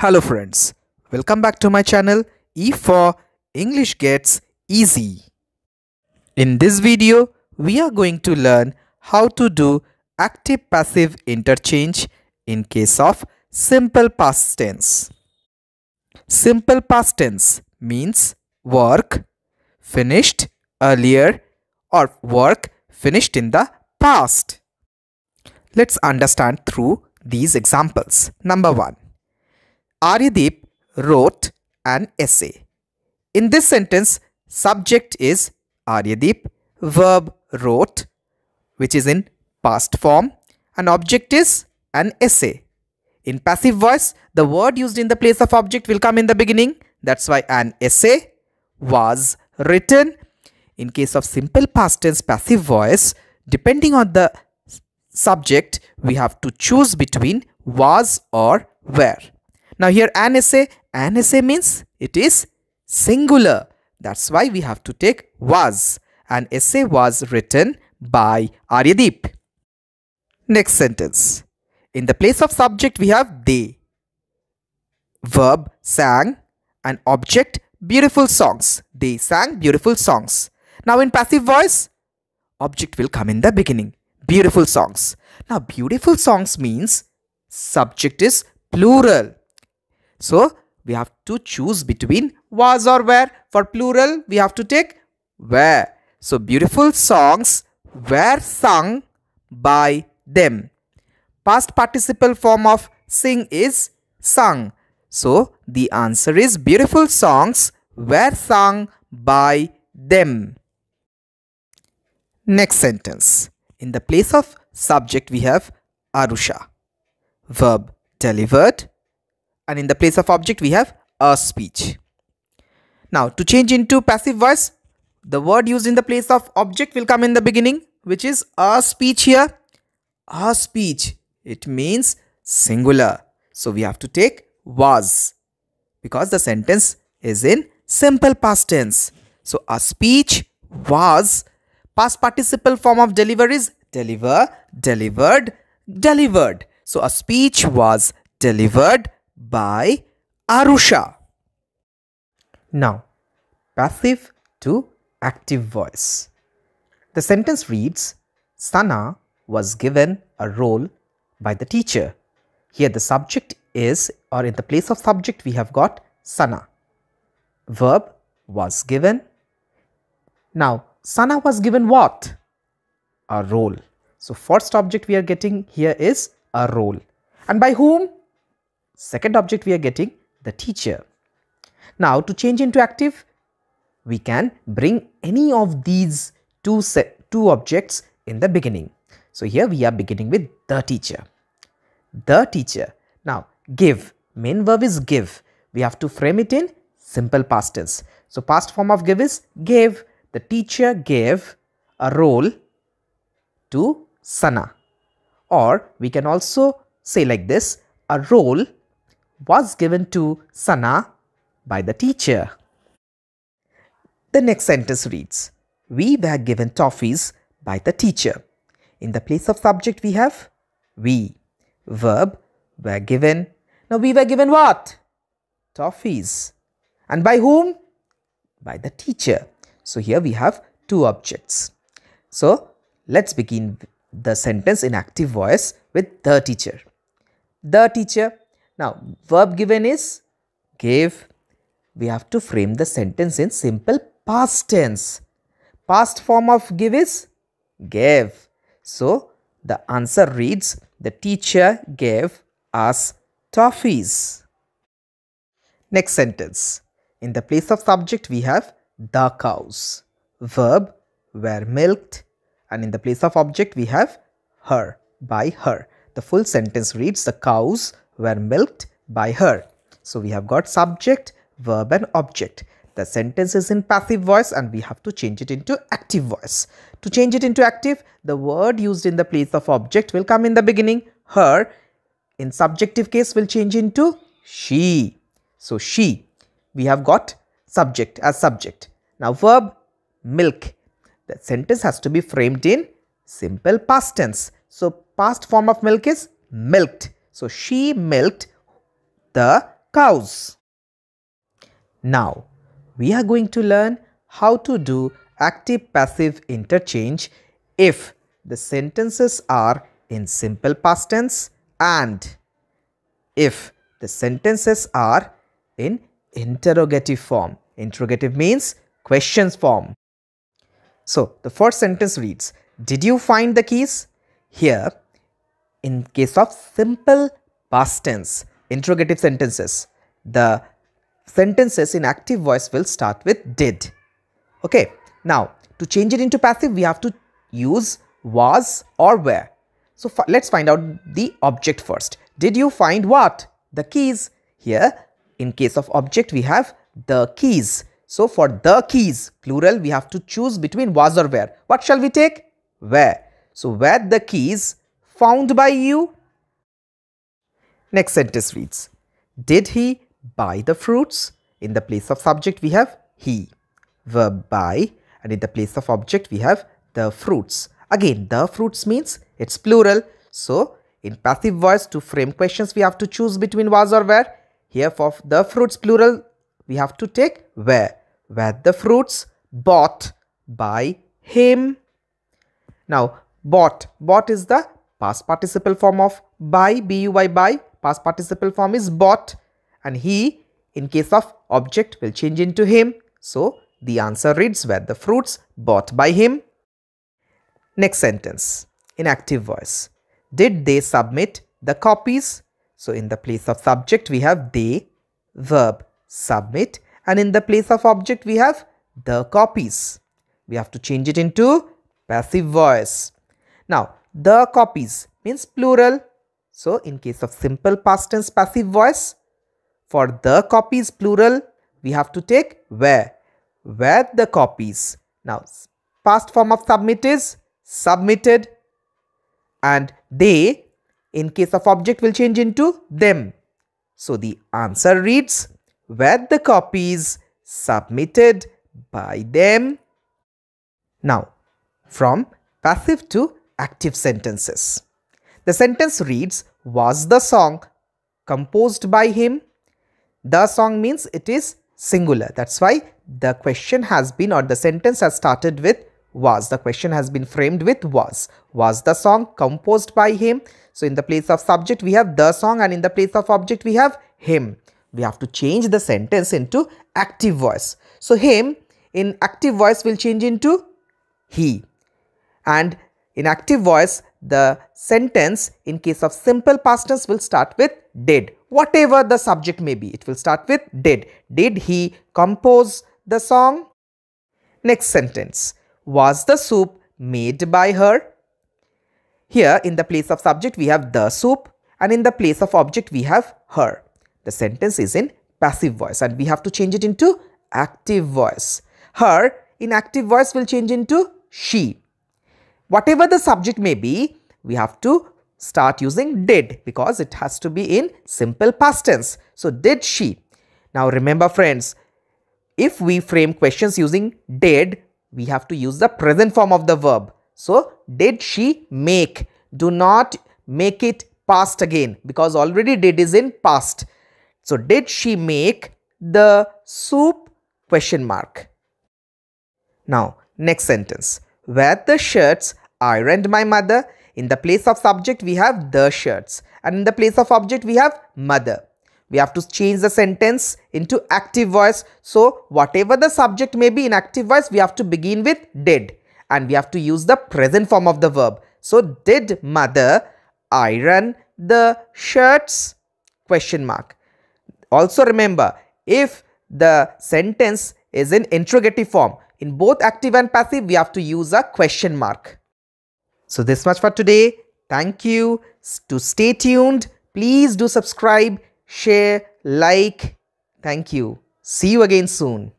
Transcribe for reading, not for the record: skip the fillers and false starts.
Hello friends, welcome back to my channel E for English Gets Easy. In this video, we are going to learn how to do active-passive interchange in case of simple past tense. Simple past tense means work finished earlier or work finished in the past. Let's understand through these examples. Number 1. Aryadeep wrote an essay. In this sentence, subject is Aryadeep, verb wrote, which is in past form, and object is an essay. In passive voice, the word used in the place of object will come in the beginning. That's why an essay was written. In case of simple past tense passive voice, depending on the subject, we have to choose between was or were. Now here an essay means it is singular. That's why we have to take was. An essay was written by Aryadeep. Next sentence. In the place of subject we have they. Verb sang and object beautiful songs. They sang beautiful songs. Now in passive voice, object will come in the beginning. Beautiful songs. Now beautiful songs means subject is plural. So we have to choose between was or were. For plural, we have to take were. So beautiful songs were sung by them. Past participle form of sing is sung. So the answer is beautiful songs were sung by them. Next sentence. In the place of subject we have Arusha. Verb delivered. And in the place of object we have a speech. Now to change into passive voice, the word used in the place of object will come in the beginning, which is a speech here. A speech, it means singular. So we have to take was because the sentence is in simple past tense. So a speech was. Past participle form of deliver is deliver, delivered, delivered. So a speech was delivered by Arusha. Now, passive to active voice. The sentence reads, Sana was given a role by the teacher. Here the subject is, or in the place of subject we have got Sana. Verb was given. Now, Sana was given what? A role. So first object we are getting here is a role. And by whom? Second object we are getting the teacher. Now to change into active, we can bring any of these two objects in the beginning. So here we are beginning with the teacher. The teacher. Now give. Main verb is give. We have to frame it in simple past tense. So past form of give is gave. The teacher gave a role to Sana. Or we can also say like this, a role was given to Sana by the teacher. The next sentence reads, we were given toffees by the teacher. In the place of subject we have we. Verb were given. Now we were given what? Toffees. And by whom? By the teacher. So here we have two objects. So let's begin the sentence in active voice with the teacher. The teacher. Now verb given is gave. We have to frame the sentence in simple past tense. Past form of give is gave. So the answer reads, the teacher gave us toffees. Next sentence. In the place of subject we have the cows. Verb were milked. And in the place of object we have her, by her. The full sentence reads, the cows were milked by her. So we have got subject, verb and object. The sentence is in passive voice and we have to change it into active voice. To change it into active, the word used in the place of object will come in the beginning, her. In subjective case will change into she. So she. We have got subject as subject. Now verb milk. The sentence has to be framed in simple past tense. So past form of milk is milked. So she milked the cows. Now, we are going to learn how to do active-passive interchange if the sentences are in simple past tense and if the sentences are in interrogative form. Interrogative means questions form. So, the first sentence reads, "Did you find the keys?" Here, in case of simple past tense, interrogative sentences, the sentences in active voice will start with did. Okay, now to change it into passive, we have to use was or were. So let's find out the object first. Did you find what? The keys. Here, in case of object, we have the keys. So for the keys, plural, we have to choose between was or were. What shall we take? Were. So were the keys found by you? Next sentence reads, did he buy the fruits? In the place of subject, we have he. Verb buy, and in the place of object, we have the fruits. Again, the fruits means it's plural. So in passive voice, to frame questions, we have to choose between was or were. Here for the fruits plural, we have to take were. Were the fruits bought by him? Now, bought. Bought is the past participle form of buy, B-U-Y, buy. Past participle form is bought. And he, in case of object, will change into him. So, the answer reads, were the fruits bought by him? Next sentence, in active voice. Did they submit the copies? So, in the place of subject, we have they, verb submit, and in the place of object, we have the copies. We have to change it into passive voice. Now, the copies means plural. So, in case of simple past tense passive voice, for the copies plural, we have to take were. Were the copies. Now, past form of submit is submitted, and they, in case of object, will change into them. So, the answer reads, were the copies submitted by them? Now, from passive to active sentences. The sentence reads, was the song composed by him? The song means it is singular. That's why the question has been, or the sentence has started with was. The question has been framed with was. Was the song composed by him? So in the place of subject, we have the song, and in the place of object, we have him. We have to change the sentence into active voice. So him in active voice will change into he. And in active voice, the sentence in case of simple past tense will start with did. Whatever the subject may be, it will start with did. Did he compose the song? Next sentence. Was the soup made by her? Here in the place of subject, we have the soup, and in the place of object, we have her. The sentence is in passive voice, and we have to change it into active voice. Her in active voice will change into she. Whatever the subject may be, we have to start using did because it has to be in simple past tense. So, did she? Now, remember friends, if we frame questions using did, we have to use the present form of the verb. So, did she make? Do not make it past again because already did is in past. So, did she make the soup? Question mark. Now, next sentence. Were the shirts ironed by mother? In the place of subject, we have the shirts, and in the place of object, we have mother. We have to change the sentence into active voice. So, whatever the subject may be in active voice, we have to begin with did, and we have to use the present form of the verb. So, did mother iron the shirts? Question mark. Also remember, if the sentence is in interrogative form, in both active and passive, we have to use a question mark. So this much for today. Thank you. To stay tuned, please do subscribe, share, like. Thank you. See you again soon.